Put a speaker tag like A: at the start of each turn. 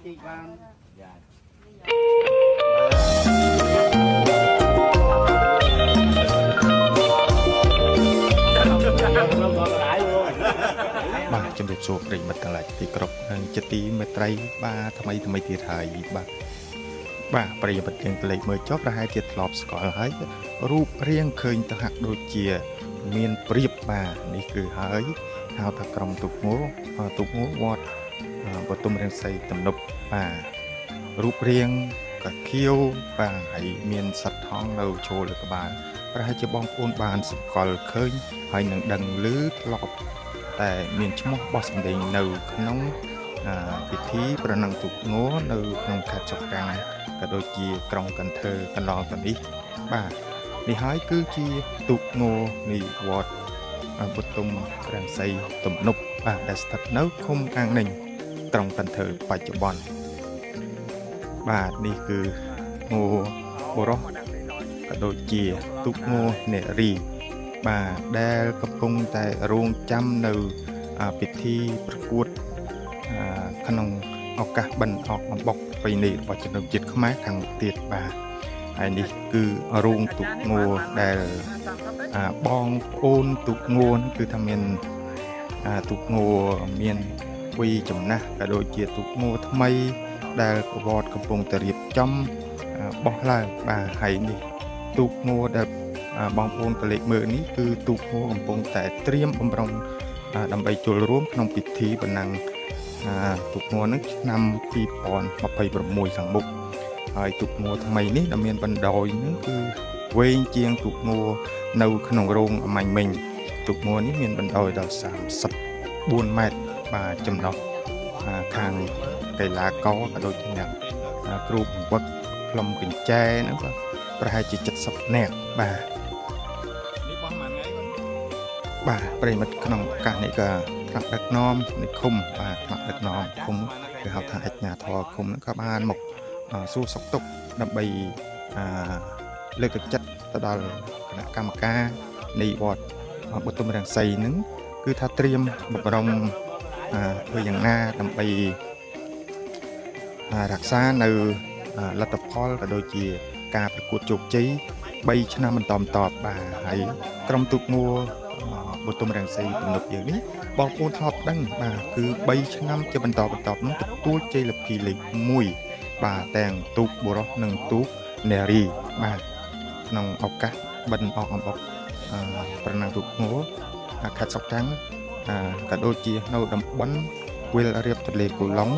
A: ជីកបាន
B: បាទជំរាបសួរប្រិយមិត្តទាំងឡាយទីគ្រប់និងជាទីមេត្រីបាទថ្មីទៀតហើយបាទប្រិយមិត្តយើងទៅលេខមើលចុះប្រហែលជាធ្លាប់ស្គាល់ហើយរូបរាងឃើញទៅហាក់ដូចជាមានព្រៀបបាទនេះគឺហើយហៅថាក្រុមទុកងោវត្តបទុមរាំងសីទំនប់បាទរូបរាងក៏ខៀវបាទហើយមានសត្វថងនៅចូលលើក្បាលប្រហែលជាបងប្អូនបានស្គាល់ឃើញហើយនឹងដឹងឮធ្លាប់តែមានឈ្មោះបោះសម្លេងនៅក្នុងពិធីប្រណិងទុកងោនៅក្នុងខេត្តចុកកាំងក៏ដូចជាក្រុងកន្ធើកន្លងទៅនេះបាទនេះហើយគឺជាទុកងោនៃវត្តបទុមរាំងសីទំនប់បាទដែលស្ថិតនៅឃុំកាំងninhក្រុងកន្ធើបច្ចុប្បន្នបាទនេះគឺងោបុរសក៏ដូចជាទុកងោនារីបាទដែលកំពុងតែរងចាំនៅពិធីប្រកួតក្នុងឱកាសបិណ្ឌអកអំបុកប្រពៃណីរបស់ជនជាតិខ្មែរខាងទៀតបាទហើយនេះគឺរោងទុកងោដែលបងប្អូនទុកងោគឺថាមានទុកងោមានវ័យចំណាស់ក៏ដូចជាទុកងោថ្មីដែលវត្តកំពុងតែរៀបចំបោះឡើងបាទហើយនេះទុកងោដែលបងប្អូនកលេចមើលនេះគឺទូកងោកំពុងតែត្រៀមបំរុងដើម្បីចូលរួមក្នុងពិធីបណ្ណាំងទូកងោនឹងឆ្នាំ2026ខាងមុខហើយទូកងោថ្មីនេះដែលមានបណ្ដោយនឹងគឺវែងជាងទូកងោនៅក្នុងរោងអមាញ់មិញទូកងោនេះមានបណ្ដោយដល់34ម៉ែត្របាទចំណុះខាងកីឡាករក៏ដូចជាអ្នកគ្រូបង្វឹកខ្លុំកញ្ចែហ្នឹងក៏ប្រហែលជា70នាក់បាទបាទប្រិមិត្តក្នុងឱកាសនេះក៏ថ្នាក់ដឹកនាំនិគមបាទថ្នាក់ដឹកនាំឃុំគឺហៅថាអញ្ញាធរឃុំហ្នឹងក៏បានមកសួរសុខទុក្ខដើម្បីលើកទឹកចិត្តទៅដល់គណៈកម្មការនៃវត្តបទុមរាំងសីហ្នឹងគឺថាត្រៀមបំរុងធ្វើយ៉ាងណាដើម្បីរក្សានៅលទ្ធផលក៏ដូចជាការប្រកួតជោគជ័យ3ឆ្នាំបន្តបាទហើយក្រុមទូកងោបទុមរាំងសីទំនប់យើងនេះបងប្អូនធ្លាប់ដឹងបាទគឺ3ឆ្នាំជាបន្តនោះទទួលជ័យលាភីលេខ1បាទទាំងទូកបុរសនិងទូកនារីបាទក្នុងឱកាសបិណ្ឌអកអំបុកប្រណាំងទូកងោខេត្តសុកកាំងក៏ដូចជានៅតំបន់វិលរៀបទន្លេគូឡុង